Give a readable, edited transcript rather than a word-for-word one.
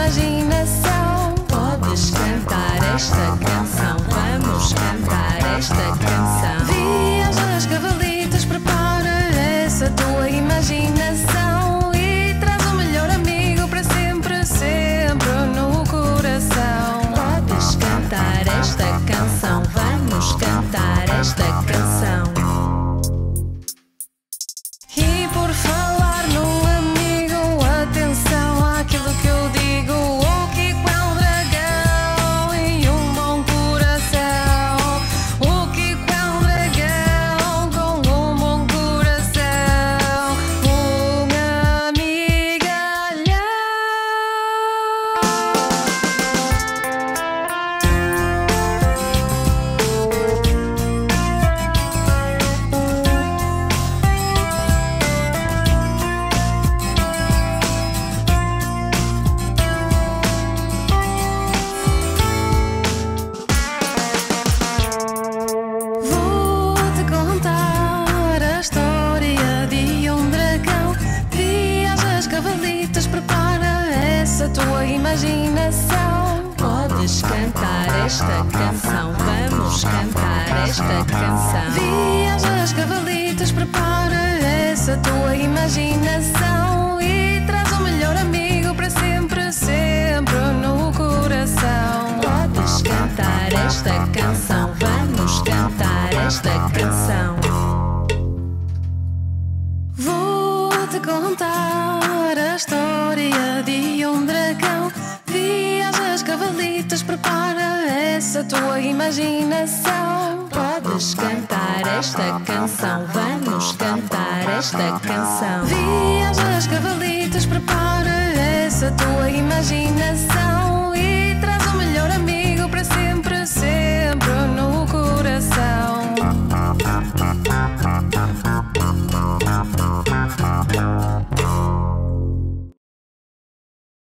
Imaginação, podes cantar esta canção. Vamos cantar esta canção. Viajas, cavalitas, prepara essa tua imaginação e traz o melhor amigo para sempre, sempre no coração. Podes cantar esta canção. Vamos cantar esta canção. E por falar num amigo, atenção àquilo que eu digo. Prepara essa tua imaginação. Podes cantar esta canção. Vamos cantar esta canção. Viajas, cavalitas, prepara essa tua imaginação e traz o melhor amigo para sempre, sempre no coração. Podes cantar esta canção. Vamos cantar esta canção. Vou-te contar a história de um dragão. Viajas, cavalitas, prepara essa tua imaginação. Podes cantar esta canção. Vamos cantar esta canção. Viajas, cavalitas, prepara essa tua imaginação